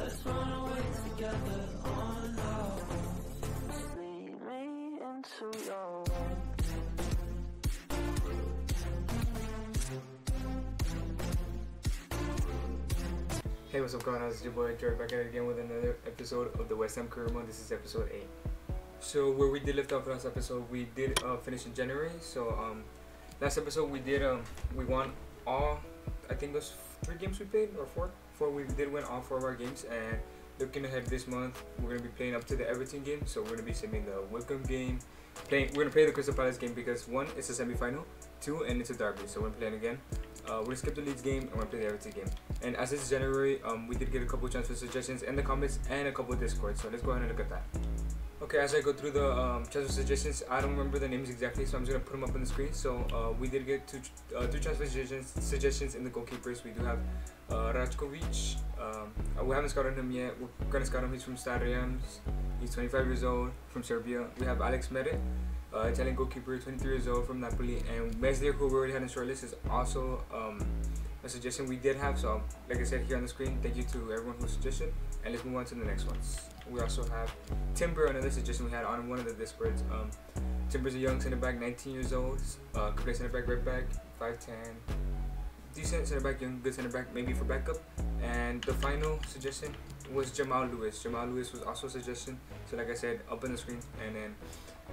Let's run away together on our own. Lead me into your world. Hey, what's up, Camaradas? It's your boy Jared back at it again with another episode of the West Ham Career Mode. This is episode 8. So where we did lift off last episode, we did finish in January. So last episode we did we won all, I think it was 3 games we played, or 4. We did win all 4 of our games. And looking ahead this month, we're gonna be playing up to the Everton game. So we're gonna be simming the Wickham game. We're gonna play the Crystal Palace game because 1, it's a semi-final, 2, and it's a derby. So we're playing again. We're gonna skip the Leeds game and we're gonna play the Everton game. And as it's January, we did get a couple transfer suggestions in the comments and a couple Discord. So let's go ahead and look at that. Okay, as I go through the transfer suggestions, I don't remember the names exactly, so I'm just gonna put them up on the screen. So we did get 2 transfer suggestions in the goalkeepers. We do have Rajkovic. We haven't scouted him yet. We're gonna scout him. He's from Stade Reims. He's 25 years old, from Serbia. We have Alex Meret, Italian goalkeeper, 23 years old, from Napoli. And Meslier, who we already had in shortlist, is also a suggestion we did have. So like I said here on the screen, thank you to everyone who suggested. And let's move on to the next ones. We also have Timber, another suggestion we had on one of the Discords. Timber's a young center back, 19 years old. Could play center back, right back, 5'10". Decent center back, young, good center back, maybe for backup. And the final suggestion was Jamal Lewis. Jamal Lewis was also a suggestion. So like I said, up on the screen. And then,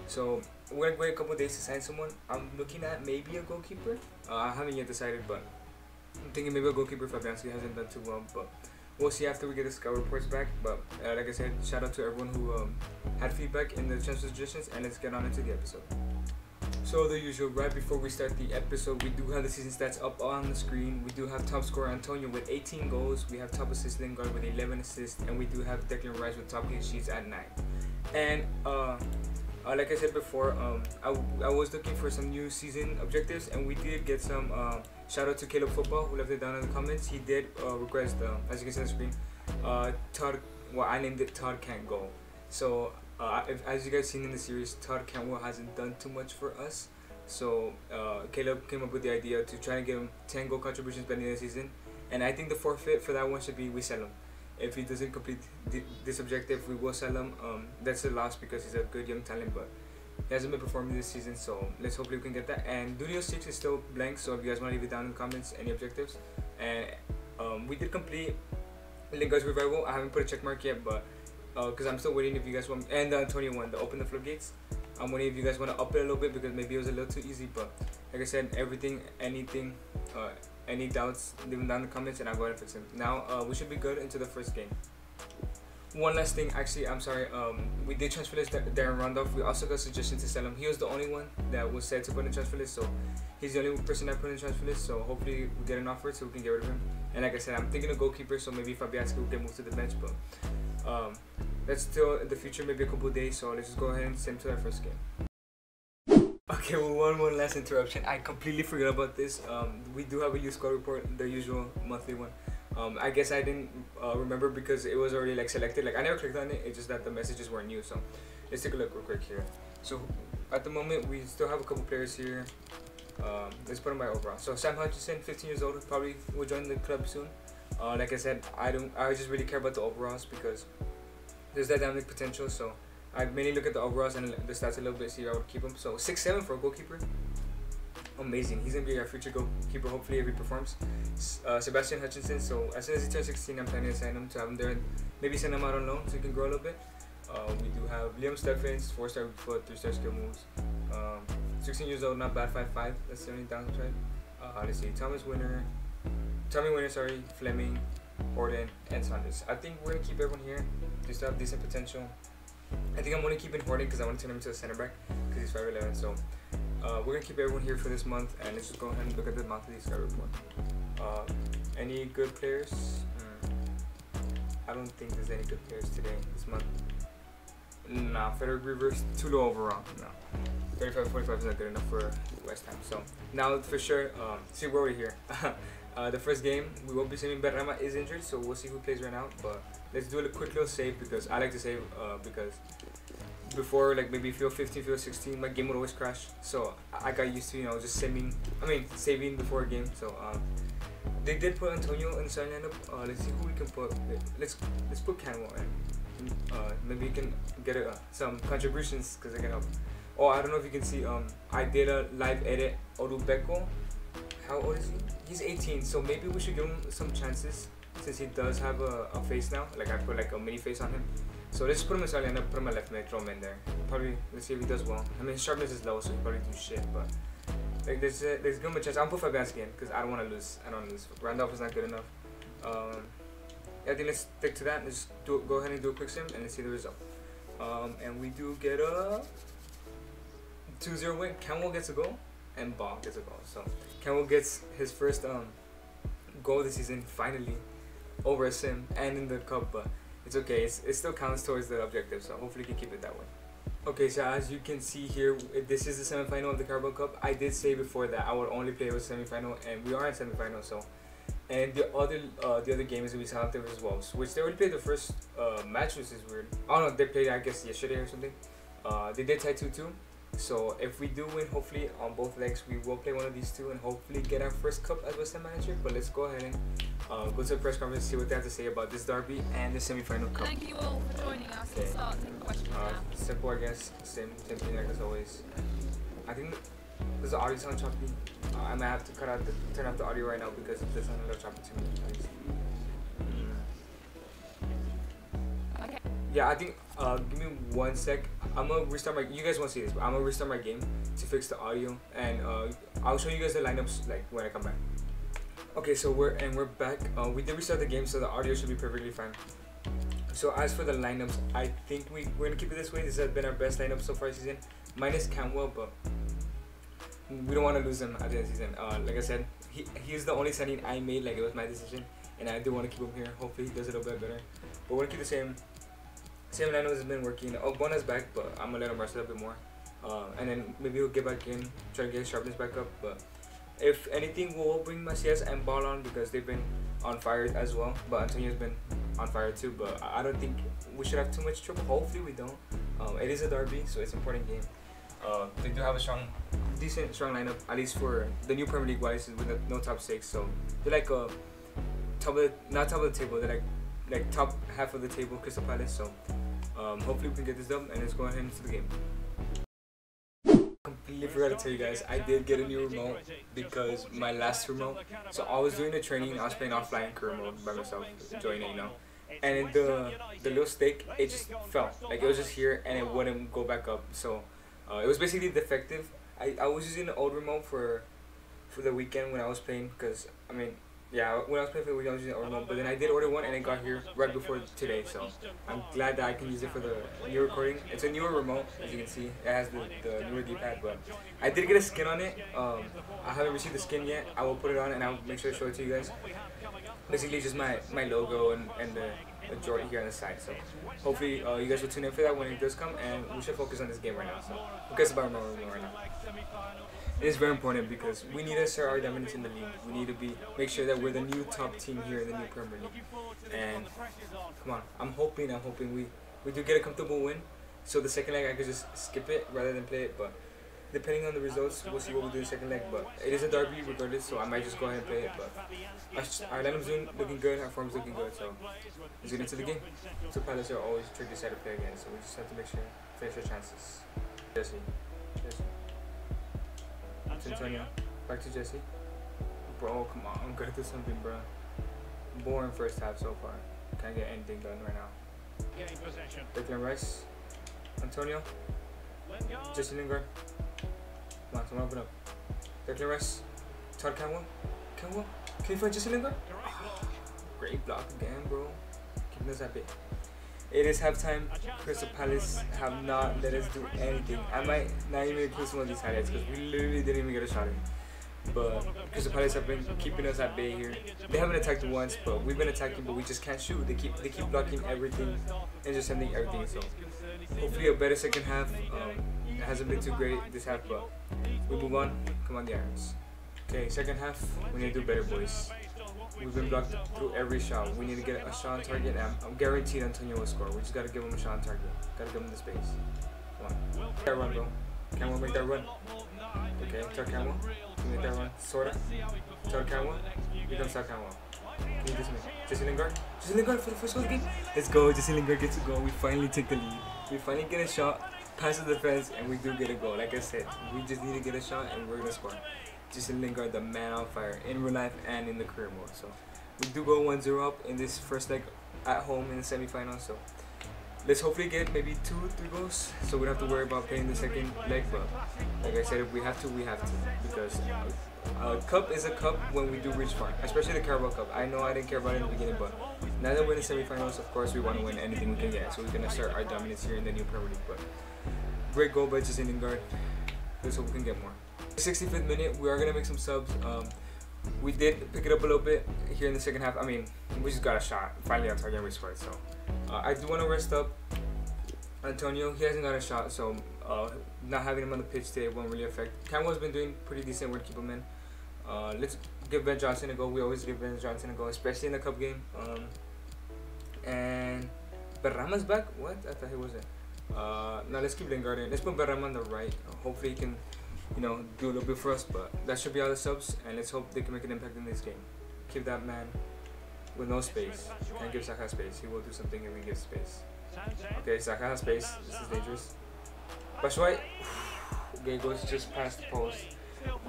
so we're gonna wait a couple of days to sign someone. I'm looking at maybe a goalkeeper. I haven't yet decided, but I'm thinking maybe a goalkeeper. Fabianski hasn't done too well, but we'll see after we get the scout reports back. But like I said, shout out to everyone who had feedback in the transfer suggestions, and let's get on into the episode. So the usual, right before we start the episode, we do have the season stats up on the screen. We do have top scorer Antonio with 18 goals. We have top assist Lingard with 11 assists, and we do have Declan Rice with top clean sheets at 9. And like I said before, I was looking for some new season objectives, and we did get some. Shout out to Caleb Football, who left it down in the comments. He did request, as you can see on the screen, Todd. Well, I named it Todd Can't Go. So as you guys seen in the series, Todd Cantwell hasn't done too much for us. So Caleb came up with the idea to try and get him 10 goal contributions by the end of the season. And I think the forfeit for that one should be we sell him. If he doesn't complete this objective, we will sell him. That's a loss because he's a good young talent, but he hasn't been performing this season, so let's hopefully we can get that. And Studio 6 is still blank, so if you guys want to leave it down in the comments, any objectives. And we did complete Lingard's Revival. I haven't put a check mark yet, but because I'm still waiting if you guys want. And the 21, the Open the Floodgates. I'm waiting if you guys want to up it a little bit because maybe it was a little too easy. But like I said, everything, anything, any doubts, leave them down in the comments and I'll go ahead and fix them. Now we should be good into the first game. One last thing, actually, I'm sorry, we did transfer list Darren Randolph. We also got suggestions to sell him. He was the only one that was said to put in transfer list, so he's the only person that put in transfer list. So hopefully we get an offer so we can get rid of him. And like I said, I'm thinking of goalkeeper, so maybe Fabianski will get moved to the bench, but that's still in the future, maybe a couple of days. So let's just go ahead and send to our first game. Okay, well, one last interruption. I completely forgot about this. We do have a youth squad report, the usual monthly one. I guess I didn't remember because it was already like selected. Like I never clicked on it. It's just that the messages weren't new. So let's take a look real quick here. So at the moment we still have a couple players here. Let's put them by overall. So Sam Hutchinson, 15 years old, probably will join the club soon. Like I said, I just really care about the overalls because there's that dynamic potential. So I mainly look at the overalls and the stats a little bit, see if I would keep him. So 6'7" for a goalkeeper. Amazing. He's gonna be our future goalkeeper, hopefully, if he performs. Sebastian Hutchinson. So as soon as he turns 16, I'm planning to sign him to have him there and maybe send him out on loan so he can grow a little bit. We do have Liam Steffens, 4-star foot, 3-star skill moves. 16 years old, not bad, 5'5". That's the only downside. Let's see, Tommy Winner, Fleming, Horton, and Saunders. I think we're gonna keep everyone here. They still have decent potential. I think I'm only keeping Horton because I want to turn him into a center back because he's 5'11". So we're gonna keep everyone here for this month, and let's just go ahead and look at the monthly scout report. Any good players? I don't think there's any good players today this month. Nah, Frederick Rivers too low overall. No, 35-45 is not good enough for West Ham. So now for sure, see we're already here. The first game we won't be saving. Berrama is injured, so we'll see who plays right now. But let's do a quick little save because I like to save because before, like maybe field 15, field 16, my game would always crash. So I got used to, just saving before a game. So They did put Antonio in the starting lineup. Let's see who we can put. Let's put Cantwell in. Maybe you can get some contributions because they can help. Oh, I don't know if you can see. I did a live edit. Orubeko. How old is he? He's 18. So maybe we should give him some chances since he does have a face now. Like I put like a mini face on him. So let's put him in starting lineup. Put him on left mid. Throw him in there. Probably let's see if he does well. I mean his sharpness is low, so he probably do shit. But like there's give him a chance. I'll put Fabianski in because I don't want to lose. I don't want to lose. Randolph is not good enough. I think let's stick to that. Let's go ahead and do a quick sim and let's see the result. And we do get a 2-0 win. Cantwell gets a goal and Ball gets a goal. So Cantwell gets his first goal this season finally over a sim and in the cup, but it's okay. It still counts towards the objective, so hopefully we can keep it that way. Okay, so as you can see here, this is the semi-final of the Carabao Cup. I did say before that I would only play with semi-final, and we are in semi-final. So, and the other games we saw there as well, which they already played the first match, which is weird. I don't know, they played I guess yesterday or something. They did tie 2-2. So if we do win, hopefully on both legs, we will play one of these two and hopefully get our first cup as West Ham manager. But let's go ahead and go to the press conference, see what they have to say about this derby and the semi-final cup. Thank you all for joining us. Okay. Let's start taking questions now. Simple, I guess. Same thing like as always. I think does the audio sound choppy? I might have to turn off the audio right now because it does sound a little choppy to me. Okay. Yeah, I think. Give me 1 sec. I'm gonna restart my. You guys won't see this, but I'm gonna restart my game to fix the audio, and I'll show you guys the lineups like when I come back. Okay, so we're back. We did restart the game, so the audio should be perfectly fine. So as for the lineups, I think we're gonna keep it this way. This has been our best lineup so far this season, minus Cantwell, but we don't want to lose him at the end of the season. Like I said, he's the only signing I made. Like it was my decision, and I do want to keep him here. Hopefully he does it a little bit better. But we're gonna keep the same lineup has been working. Oh, Bona's back, but I'm gonna let him rest a little bit more. And then maybe he'll get back in, try to get his sharpness back up. But if anything, we'll bring Macias and Ball on because they've been on fire as well. But Antonio's been on fire too. But I don't think we should have too much trouble. Hopefully we don't. It is a derby, so it's an important game. They do have a decent strong lineup, at least for the new Premier League wise, with no top 6. So they're like not top of the table. They're like top half of the table, Crystal Palace. So hopefully we can get this done, and let's go ahead into the game. Completely forgot to tell you guys, I did get a new remote because my last remote. So I was doing the training, I was playing offline career mode by myself, enjoying it, you know. And the little stick, it just fell, like it was just here and it wouldn't go back up. So it was basically defective. I was using the old remote for the weekend when I was playing, because I mean, yeah, when I was playing for the weekend I was using the old remote, but then I did order one and it got here right before today. So I'm glad that I can use it for the new recording. It's a newer remote, as you can see. It has the newer D-pad, but I did get a skin on it. I haven't received the skin yet. I will put it on and I'll make sure to show it to you guys. Basically just my logo and the Jordan here on the side. So hopefully you guys will tune in for that when it does come, and we should focus on this game right now. So focus about my remote right now. It is very important because we need to assert our dominance in the league. We need to make sure that we're the new top team here in the new Premier League. And come on, I'm hoping we do get a comfortable win. So the second leg I could just skip it rather than play it. But depending on the results, we'll see what we do in the second leg. But it is a derby regardless, so I might just go ahead and play it. But our lineup's looking good, our form's looking good. So let's get into the game. So Palace are always tricky side to play again, so we just have to make sure finish our chances. Jesse. Antonio, back to Jesse. Bro, come on, I'm gonna do something, bro. Boring first half so far. Can't get anything done right now. Declan Rice, Antonio, Jesse Lingard. Come on, someone open up. Declan Rice, Todd Cantwell. Can you find Jesse Lingard? Oh, great block again, bro. Keeping us happy. It is halftime. Crystal Palace have not let us do anything. I might not even include some of these highlights because we literally didn't even get a shot in. But Crystal Palace have been keeping us at bay here. They haven't attacked once, but we've been attacking, but we just can't shoot. They keep blocking everything and just sending everything. So hopefully a better second half. It hasn't been too great this half, but we move on. Come on, the Irons. Okay, second half. We need to do better, boys. We've been blocked through every shot. We need to get a shot on target, and I'm guaranteed Antonio will score. We just gotta give him a shot on target. Gotta give him the space. Come on. That run, bro. Cantwell, make that run. Okay, Todd Cantwell. to make that run. Sorta. Todd Cantwell. Here comes Todd Cantwell. Can you just make Jesse Lingard? Jesse Lingard for the first goal of the game. Let's go. Jesse Lingard gets a goal. We finally take the lead. We finally get a shot, pass the defense, and we do get a goal. Like I said, we just need to get a shot and we're gonna score. Jesse Lingard, the man on fire in real life and in the career mode. So we do go 1-0 up in this first leg at home in the semifinals. So let's hopefully get maybe 2-3 goals, so we don't have to worry about playing the second leg. But like I said, if we have to, we have to, because cup is a cup when we do reach far, especially the Carabao Cup. I know I didn't care about it in the beginning, but now that we're in the semifinals, of course we want to win anything we can get, so we're gonna start our dominance here in the new Premier League. But great goal by Jesse Lingard. Let's hope we can get more. 65th minute, we are gonna make some subs. We did pick it up a little bit here in the second half. I mean, we just got a shot finally on target and we scored. So I do want to rest up Antonio. He hasn't got a shot, so not having him on the pitch today won't really affect. Cantwell's been doing pretty decent work, keep him in. Let's give Ben Johnson a go. We always give Ben Johnson a go, especially in the cup game. And Berrama's back. What? I thought he wasn't. Now let's keep Lingard in. Let's put Berrama on the right. Hopefully he can, you know, do a little bit for us. But that should be all the subs, and let's hope they can make an impact in this game. Keep that man with no space. Can't give Saka space. He will do something if we give space. Okay, Saka has space. This is dangerous. Batshuayi. Okay, goes just past the post.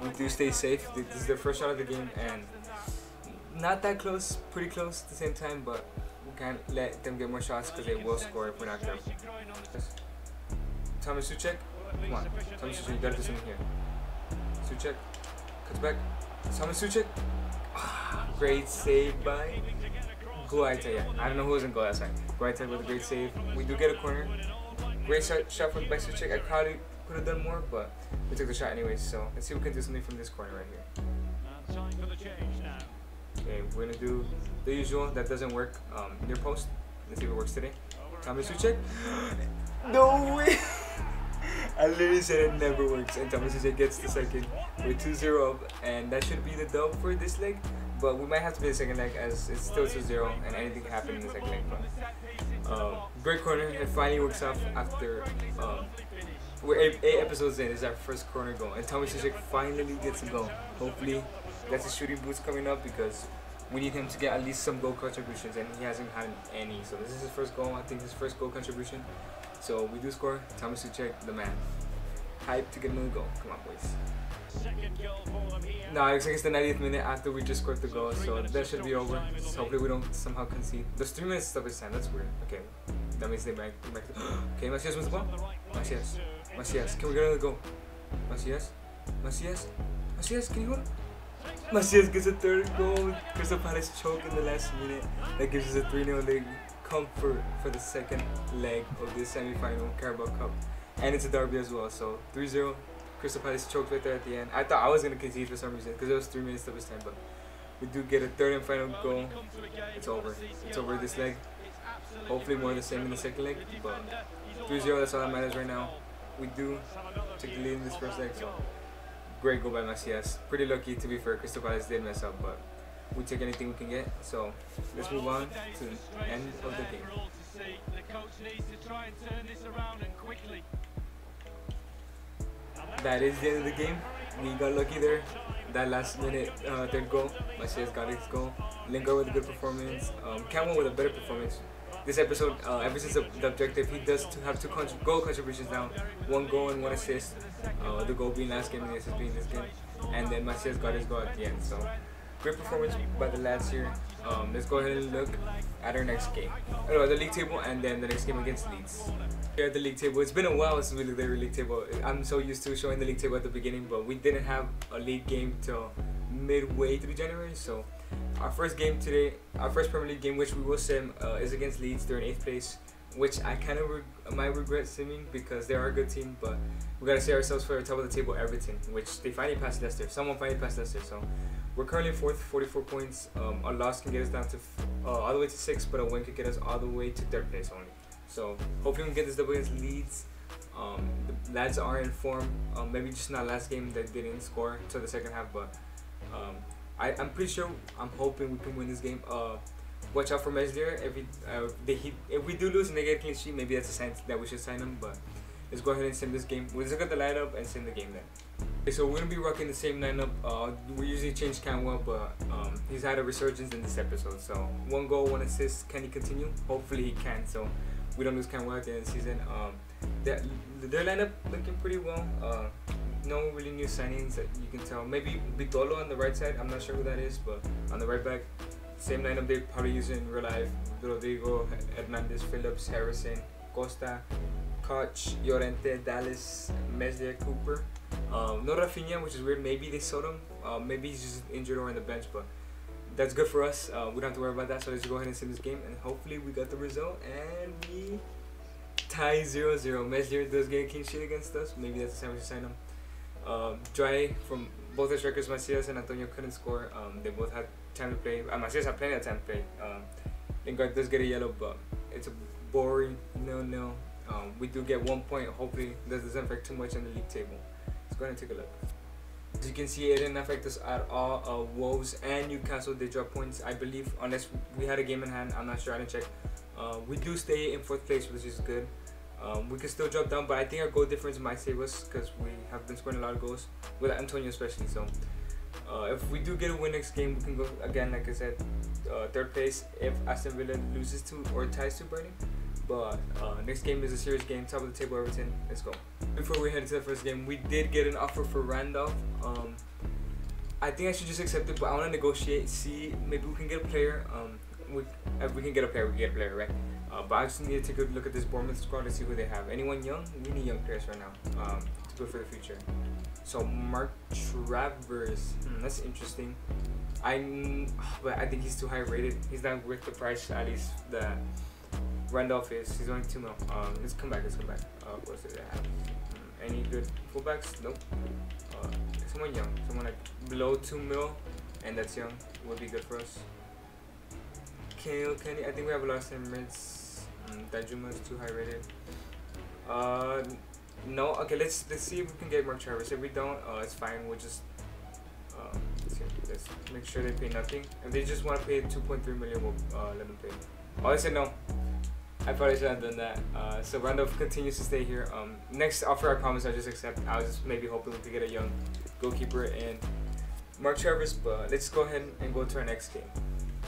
We do stay safe. This is their first shot of the game, and not that close, pretty close at the same time, but we can't let them get more shots because they will score if we're not careful. Thomas Suchek, come on, Thomas Suchek, you gotta do something here. Suchek, cuts back. Thomas Suchek, great save by goldbridge. Yeah, I don't know who was in goal last time. Goldbridge with a great save. We do get a corner. Great shot from by Suchek. I probably could have done more, but we took the shot anyways. So let's see if we can do something from this corner right here. Okay, we're gonna do the usual. That doesn't work. Near post. Let's see if it works today. Thomas Suchek. No way! I literally said it never works, and Thomas Suchek gets the second. We're 2-0 up, and that should be the dub for this leg. But we might have to play the second leg as it's still 2-0, and anything can happen in the second leg. But great corner. It finally works out after we're 8 episodes in. This is our first corner goal, and Thomas Suchek finally gets a goal. Hopefully, that's his shooting boots coming up because we need him to get at least some goal contributions, and he hasn't had any. So this is his first goal. I think his first goal contribution. So we do score. Thomas Suchek, the man. Hype to get another goal. Come on, boys. No, it's against the 90th minute after we just scored the goal, so that should be over. So hopefully we don't somehow concede. There's 3 minutes of his time. That's weird. Okay, that means they back. Okay, Macias wins the ball. Macias. Macias, can we get another goal? Macias. Macias. Macias, can you hold it? Macias gets a third goal. Crystal Palace choke in the last minute. That gives us a 3-0 leg comfort for the second leg of this semi-final Carabao Cup, and it's a derby as well. So 3-0. Crystal Palace choked right there at the end. I thought I was gonna concede for some reason because it was 3 minutes of his time, but we do get a third and final goal. It's over. It's over this leg. Hopefully more of the same in the second leg, but 3-0. That's all that matters right now. We do take the lead in this first leg. So great goal by Macias. Pretty lucky, to be fair. Crystal Palace did mess up, but we take anything we can get. So let's move on to the end of the game. That is the end of the game. We got lucky there. That last minute third goal, Macias got his goal. Lingard with a good performance. Cantwell with a better performance. This episode, ever since the objective, he does have 2 goal contributions now. 1 goal and 1 assist. The goal being last game and the assist being this game. And then Macias got his goal at the end. So great performance by the lads here. Let's go ahead and look at our next game. The league table, and then the next game against Leeds. Here at the league table, it's been a while since we looked at the league table. I'm so used to showing the league table at the beginning, but we didn't have a league game till midway through January. So our first game today, our first Premier League game, which we will sim, is against Leeds. They're in 8th place, which I kind of might regret simming because they are a good team, but we gotta see ourselves for the top of the table, Everton, which they finally passed Leicester. Someone finally passed Leicester, so we're currently 4th, 44 points. A loss can get us down to all the way to 6th, but a win could get us all the way to 3rd place only. So hopefully we can get this double against Leeds. The lads are in form. Maybe just not last game that didn't score until the second half, but I'm pretty sure. I'm hoping we can win this game. Watch out for Meslier. If we do lose and they get a clean sheet, maybe that's a sign that we should sign him. But let's go ahead and sim this game. We'll look at the lineup and sim the game then. Okay, so we're gonna be rocking the same lineup. We usually change Cantwell, but he's had a resurgence in this episode. So 1 goal, 1 assist. Can he continue? Hopefully he can. So we don't lose Cantwell at the end of the season. Their lineup looking pretty well. No really new signings that you can tell. Maybe Bitolo on the right side. I'm not sure who that is, but on the right back, same lineup they probably use in real life. Rodrigo, Hernandez, Phillips, Harrison, Costa, Koch, Llorente, Dallas, Meslier, Cooper. No Rafinha, which is weird. Maybe they sold him. Maybe he's just injured or on the bench, but that's good for us. We don't have to worry about that. So let's go ahead and sim this game, and hopefully we got the result and we tie 0-0. Meslier does get a clean sheet against us. Maybe that's the time we should sign him. Dry from both the strikers, Macias and Antonio couldn't score. They both had time to play. Macias had plenty of time to play. Lingard does get a yellow, but it's a boring 0-0. We do get 1 point. Hopefully that doesn't affect too much on the league table. Let's go ahead and take a look. As you can see, it didn't affect us at all. Wolves and Newcastle did drop points, I believe, unless we had a game in hand. I'm not sure, I didn't check. We do stay in 4th place, which is good. We can still drop down, but I think our goal difference might save us because we have been scoring a lot of goals with Antonio especially. So if we do get a win next game, we can go again, like I said, 3rd place if Aston Villa loses to or ties to Brighton. But next game is a serious game, top of the table Everton. Let's go. Before we head into the first game, we did get an offer for Randolph. I think I should just accept it, but I want to negotiate, see maybe we can get a player. If we can get a player, we can get a player, right? But I just need to take a look at this Bournemouth squad to see who they have. Anyone young? We need young players right now to go for the future. So Mark Travers, that's interesting. But I think he's too high rated. He's not worth the price, at least that Randolph is. He's only 2 mil. Let's come back. What do they have? Any good fullbacks? Nope. Someone young, someone like below 2 mil, and that's young would be good for us. Kenny, I think we have a lot of same rates. Dajuma is too high rated. No. Okay, let's see if we can get Mark Travers. If we don't, it's fine. We'll just let's make sure they pay nothing. If they just want to pay 2.3 million, we'll let them pay. Oh, I said no. I probably should have done that. So Randolph continues to stay here. Next offer, I promise I'll just accept. I was just maybe hoping we could get a young goalkeeper and Mark Travers, but let's go ahead and go to our next game.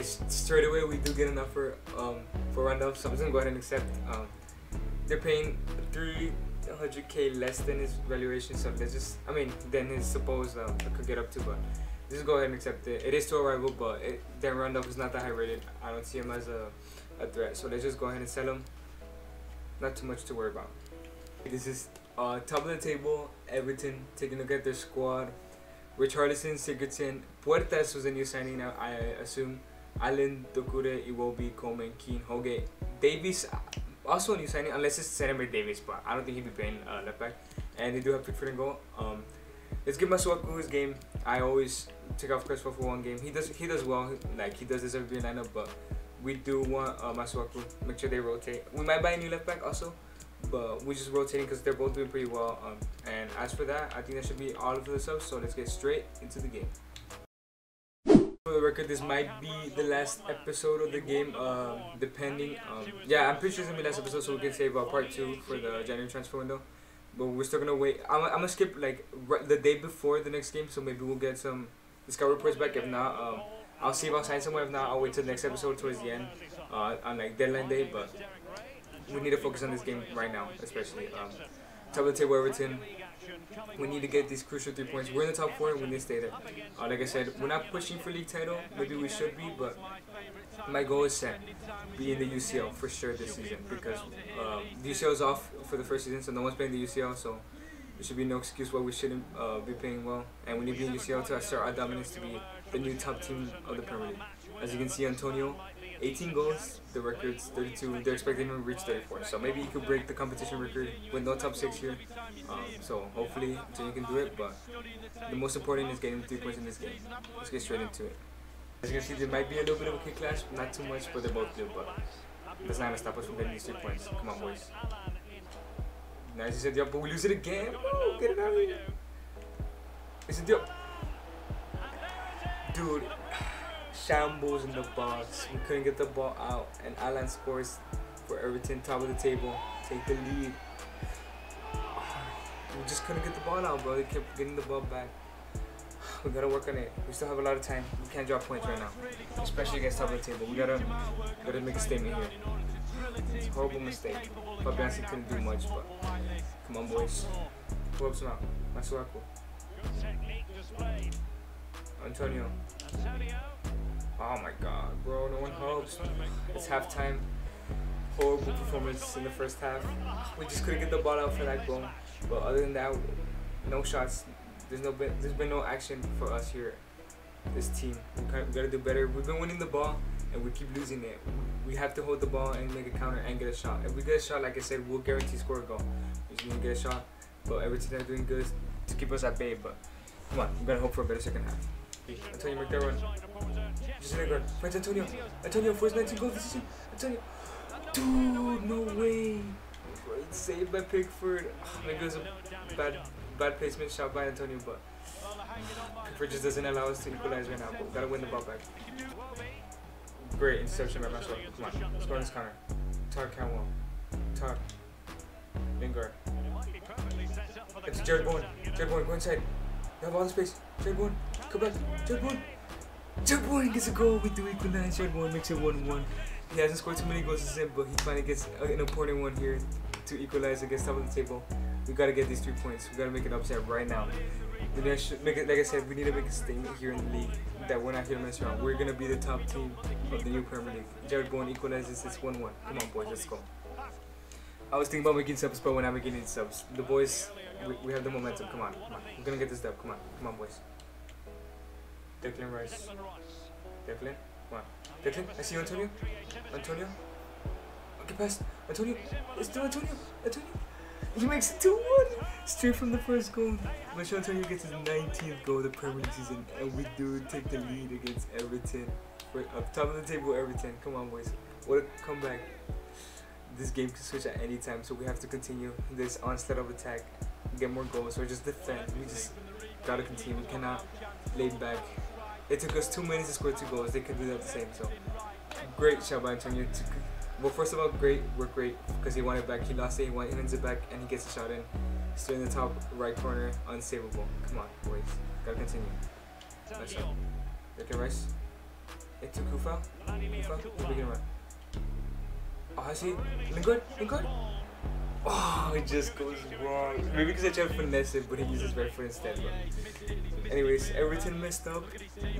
Straight away, we do get an offer for Randolph, so I'm just gonna go ahead and accept. They're paying 300k less than his valuation, so let's just, than his supposed could get up to, but just go ahead and accept it. It is to a rival, but Dan Randolph is not that high rated. I don't see him as a threat, so let's just go ahead and sell him. Not too much to worry about. This is top of the table, Everton, taking a look at their squad. Richarlison, Sigurdsson, Puertas was a new signing now, I assume. Allen, Dokure, Iwobi, Coleman, Keane, Hoge. Davies, also a new signing, unless it's Senator Davies, but I don't think he'd be playing left back. And they do have Pickford and goal. Let's give Masuaku his game. I always take off Cresswell for 1 game. He does well, like he does deserve to be in lineup, but we do want Masuaku. Make sure they rotate. We might buy a new left back also, but we're just rotating because they're both doing pretty well. And as for that, I think that should be all of the subs. So let's get straight into the game. For the record, this might be the last episode of the game, depending. Yeah, I'm pretty sure it's gonna be the last episode, so we can save part 2 for the January transfer window. But we're still gonna wait. I'm gonna skip like the day before the next game, so maybe we'll get some scout reports back. If not, I'll see if I'll sign someone. If not, I'll wait till the next episode towards the end, on like deadline day. But we need to focus on this game right now, especially. Top of the table, Everton. We need to get these crucial 3 points. We're in the top 4 and we need to stay there. Like I said, we're not pushing for league title. Maybe we should be, but my goal is set. Be in the UCL for sure this season, because the UCL is off for the first season, so no one's playing the UCL, so there should be no excuse why we shouldn't be playing well. And we need to be in UCL to assert our dominance to be the new top team of the Premier League. As you can see, Antonio, 18 goals, the record's 32. They're expecting him to reach 34, so maybe he could break the competition record with no top 6 here. So hopefully Antonio can do it, but the most important is getting 3 points in this game. Let's get straight into it. As you can see, there might be a little bit of a kick clash, not too much, but they're both good, but that's not gonna stop us from getting these 3 points. Come on, boys. Nice, he said, yo, but we lose it again. Woo, get it out of here. He said, yo. Dude, shambles in the box. We couldn't get the ball out, and Alan scores for Everton, top of the table. Take the lead. we just couldn't get the ball out, bro. They kept getting the ball back. We gotta work on it. We still have a lot of time. We can't drop points right now, especially against top of the table. We gotta make a statement here. It's a horrible mistake. Fabianski couldn't do much, but come on, boys. Pull up some out. Masuaku. Antonio. Oh my God, bro. No one helps. It's halftime. Horrible performance in the first half. We just couldn't get the ball out for that goal. But other than that, no shots. There's been no action for us here. This team, we gotta do better. We've been winning the ball and we keep losing it. We have to hold the ball and make a counter and get a shot. If we get a shot, like I said, we'll guarantee score a goal. We just need to get a shot. But Everton are doing good to keep us at bay. But come on, we gotta hope for a better second half. Antonio, make that run. Just Lingard. Find Antonio. Antonio for his 19 goals this season. Antonio. Dude, no way. Great save by Pickford. Maybe it was a bad placement shot by Antonio, but Pickford just doesn't allow us to equalize right now. But we gotta win the ball back. Great interception by Maxwell. Come on, let's go on this counter. Cantwell. Lingard. It's Jared Bowen. Jared Bowen, go inside. You have all the space. Jared Bowen, come back. Jared Bowen. Jared Bowen gets a goal. We do equalize. Jared Bowen makes it 1-1. He hasn't scored too many goals this season, but he finally gets an important one here to equalize against top of the table. We gotta get these 3 points. We gotta make an upset right now. We need to make it, like I said, we need to make a statement here in the league that we're not here to mess around. We're gonna be the top team of the new Premier League. Jared Bowen equalizes. It's 1-1. Come on, boys, let's go. I was thinking about making subs, but we're not making any subs. The boys, we have the momentum. Come on, come on. We're gonna get this dub. Come on, boys. Declan Rice. Declan, come on. Declan, I see you, Antonio. Antonio. Okay, pass. Antonio. It's still Antonio. Antonio. He makes it 2-1. Straight from the first goal. Michel Antonio gets his 19th goal of the Premier League season, and we do take the lead against Everton. We're up top of the table, Everton. Come on, boys. What a comeback. This game can switch at any time, so we have to continue this onslaught of attack, get more goals, or just defend. We just gotta continue. We cannot lay back. It took us 2 minutes to score 2 goals. They could do that the same. So great shot by Antonio. Well, first of all, we're great because he won it back. He lost it, he wins it back, and he gets a shot in. Still in the top right corner, unsavable. Come on, boys. Gotta continue. Nice shot. Declan Rice. It took Kufa. Kufa, begin run. Oh, I see. Lingard. Oh, it just goes wrong. Maybe because I tried to finesse it, but he uses right foot instead. But anyways, Everton messed up.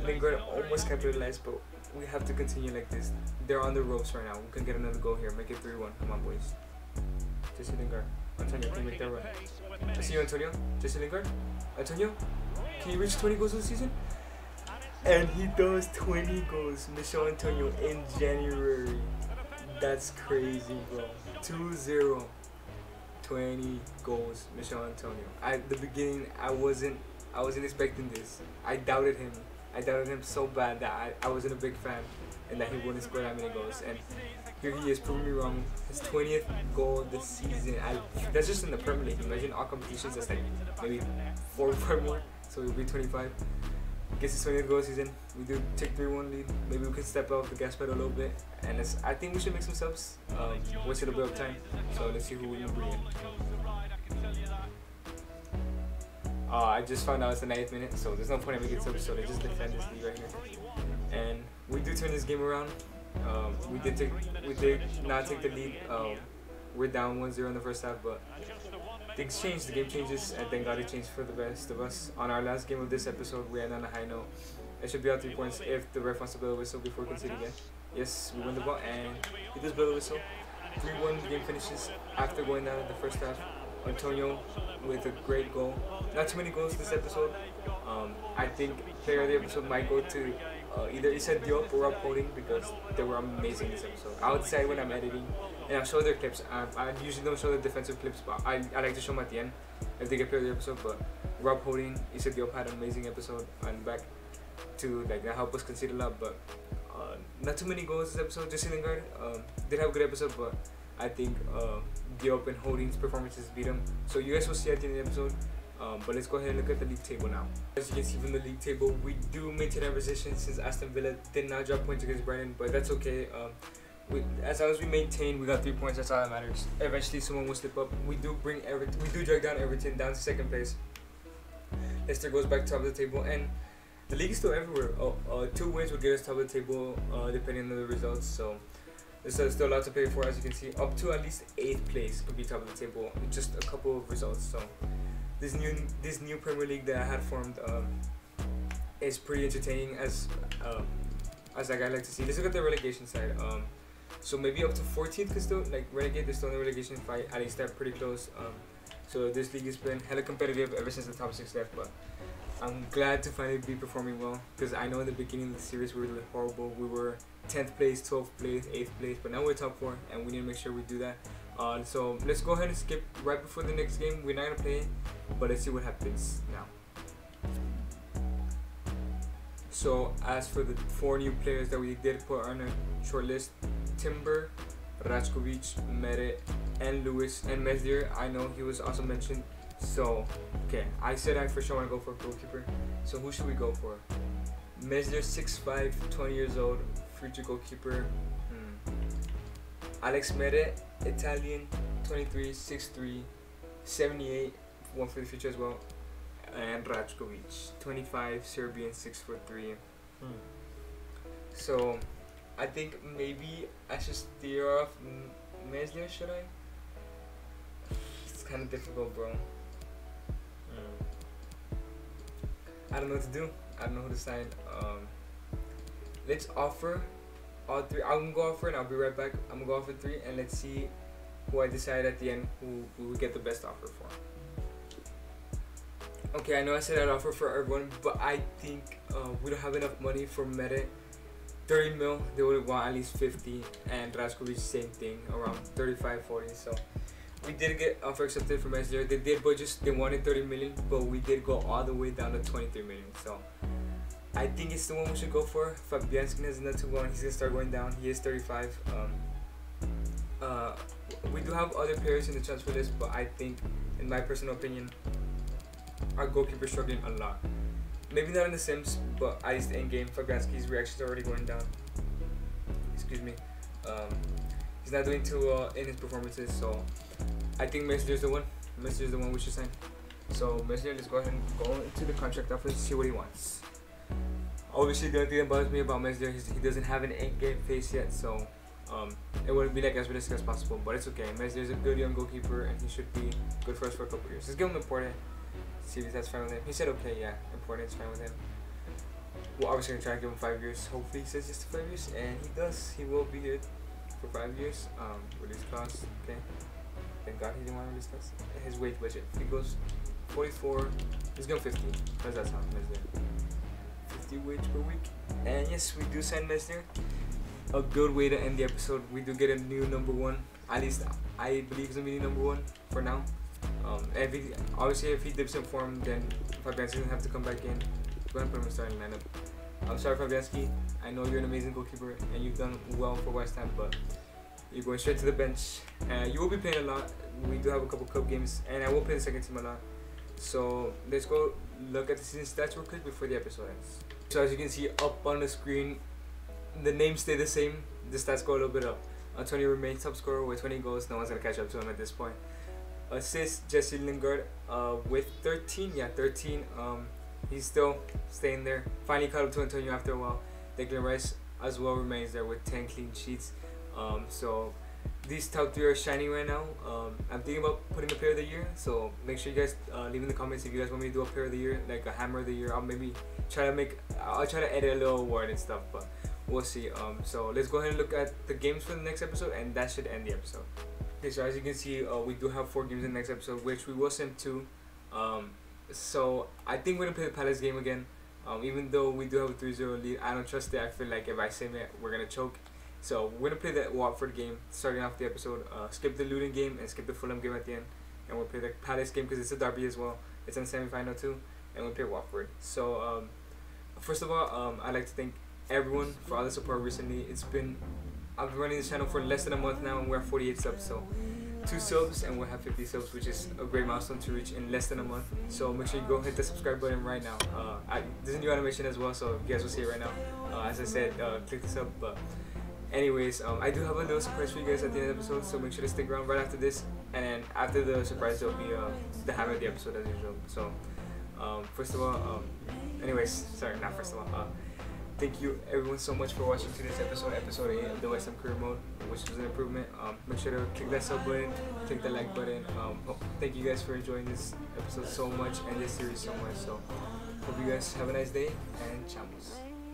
Lingard almost capitalized, but we have to continue like this. They're on the ropes right now. We can get another goal here. Make it 3-1. Come on, boys. Jesse Lingard. Antonio, can you make that run? I see you, Antonio. Jesse Lingard. Antonio, can you reach 20 goals this season? And he does 20 goals. Michel Antonio in January. That's crazy, bro. 2-0. 20 goals, Michel Antonio. At the beginning, I wasn't expecting this. I doubted him. I doubted him so bad that I wasn't a big fan and that he wouldn't score that many goals. And here he is, proving me wrong. His 20th goal this season. That's just in the Premier League. Imagine all competitions. That's like maybe 4 or more. So he'll be 25. Gets his 20th goal season. We do take 3-1 lead. Maybe we can step off the gas pedal a little bit. And I think we should make some subs. Waste a little bit of time. So let's see who we're gonna bring in. I just found out it's the 9th minute, so there's no point in making subs. So they just defend this lead right here. And we do turn this game around. We did not take the lead. We're down 1-0 in the first half, but things change. The game changes, and thank God it changed for the best of us. On our last game of this episode, we end on a high note. It should be out 3 points if the ref wants to blow a whistle before we concede again. Yes, we win the ball, and he does blow the whistle. 3-1, the game finishes after going down in the first half. Antonio with a great goal. Not too many goals this episode. I think player of the episode might go to either Issa Diop or Rob Holding because they were amazing this episode. I'll decide when I'm editing, and I'll show their clips. I usually don't show the defensive clips, but I like to show them at the end if they get player of the episode. But Rob Holding, Issa Diop had an amazing episode and back to like help us concede a lot, but not too many goals this episode. Jesse Lingard did have a good episode, but I think Diop and Holding's performances beat him. So you guys will see at the end of the episode. But let's go ahead and look at the league table now. As you can see from the league table, we do maintain our position since Aston Villa did not drop points against Brighton, but that's okay. as long as we maintain, we got 3 points. That's all that matters. Eventually, someone will slip up. We do drag down Everton down to second place. Leicester goes back top of the table, and the league is still everywhere. 2 wins will get us top of the table, depending on the results. So there's still a lot to play for, as you can see. Up to at least 8th place could be top of the table. Just a couple of results. So this new Premier League that I had formed is pretty entertaining, as like I like to see. Let's look at the relegation side. So maybe up to 14th could still like relegate. They're still in the relegation fight. At least they're pretty close. So this league has been hella competitive ever since the top 6 left. But I'm glad to finally be performing well, because I know in the beginning of the series we were really horrible. We were 10th place, 12th place, 8th place, but now we're top 4, and we need to make sure we do that. So let's go ahead and skip right before the next game. We're not gonna play it, but let's see what happens now. So as for the 4 new players that we did put on a short list, Timber, Rajkovic, Meret, and Lewis, and Meslier, I know he was also mentioned. So okay, I said I for sure want to go for a goalkeeper. So who should we go for? Meslier, 6'5", 20 years old, future goalkeeper. Alex Meret, Italian, 23, 6'3", 78, one for the future as well. And Rajkovic, 25, Serbian, 6'3". So I think maybe I should steer off Meslier, should I? It's kind of difficult, bro. I don't know what to do. I don't know who to sign. Let's offer all 3. I'm gonna go offer and I'll be right back. I'm gonna go offer 3 and let's see who I decide at the end who we get the best offer for. Okay, I know I said I'd offer for everyone, but I think we don't have enough money for Meret. 30 mil, they would want at least 50, and Rajkovic, same thing, around 35, 40. So we did get offer accepted from Meslier. They did, but they wanted 30 million, but we did go all the way down to 23 million. So I think it's the one we should go for. Fabianski has not too long. He's gonna start going down. He is 35. We do have other players in the transfer list, but I think, in my personal opinion, our goalkeeper struggling a lot. Maybe not in the Sims, but at least in game, Fabianski's reactions are already going down. Excuse me. He's not doing too well in his performances, so I think Meslier's the one. Meslier's the one we should sign. So Meslier, let's go ahead and go into the contract office and see what he wants. Obviously, the only thing that bothers me about Meslier is he doesn't have an end-game face yet, so it wouldn't be like as realistic as possible. But it's okay. Meslier's a good young goalkeeper, and he should be good for us for a couple years. Let's give him important. See if that's fine with him. He said okay, yeah, important is fine with him. We're obviously gonna try and give him 5 years. Hopefully he says yes to 5 years, and he does. He will be here for 5 years. Release cost, okay. Thank God he didn't want to release cost. His wage budget. He goes 44. He's going 50. How does that sound, Meslier? 50 wage per week. And yes, we do sign Meslier. A good way to end the episode. We do get a new number 1. At least I believe he's gonna be the number 1 for now. Obviously, if he dips in form, then Fabianski doesn't have to come back in. Go ahead and put him in starting lineup. I'm sorry, Fabianski. I know you're an amazing goalkeeper and you've done well for West Ham, but you're going straight to the bench. You will be playing a lot. We do have a couple cup games, and I will play the second team a lot. So let's go look at the season stats real quick before the episode ends. So as you can see up on the screen, the names stay the same. The stats go a little bit up. Antonio remains top scorer with 20 goals. No one's gonna catch up to him at this point. Assist, Jesse Lingard with 13. Yeah, 13. He's still staying there. Finally caught up to Antonio after a while. Declan Rice as well remains there with 10 clean sheets. So these top 3 are shining right now. I'm thinking about putting a player of the year. So make sure you guys leave in the comments if you guys want me to do a player of the year, like a hammer of the year. I'll try to edit a little award and stuff, but we'll see. So let's go ahead and look at the games for the next episode, and that should end the episode. Okay, so as you can see, we do have 4 games in the next episode, which we will send 2. So I think we're gonna play the Palace game again. Even though we do have a 3-0 lead, I don't trust it. I feel like if I save it, we're gonna choke. So we're gonna play the Watford game starting off the episode. Skip the Luton game and skip the Fulham game at the end, and we'll play the Palace game because it's a derby as well. It's in the semi-final too, and we'll play Watford. So first of all, I'd like to thank everyone for all the support recently. I've been running this channel for less than a month now, and we're at 48 subs. So 2 subs and we'll have 50 subs, which is a great milestone to reach in less than a month. So make sure you go hit the subscribe button right now. There's a new animation as well, so you guys will see it right now. As I said, click the sub, but Anyways, I do have a little surprise for you guys at the end of the episode, so make sure to stick around right after this. And then after the surprise, there'll be the hammer of the episode as usual. So, first of all, not first of all, thank you everyone so much for watching today's episode 8 of the West Ham Career Mode, which was an improvement. Make sure to click that sub button, click the like button. Thank you guys for enjoying this episode so much and this series so much. So, hope you guys have a nice day and chamos.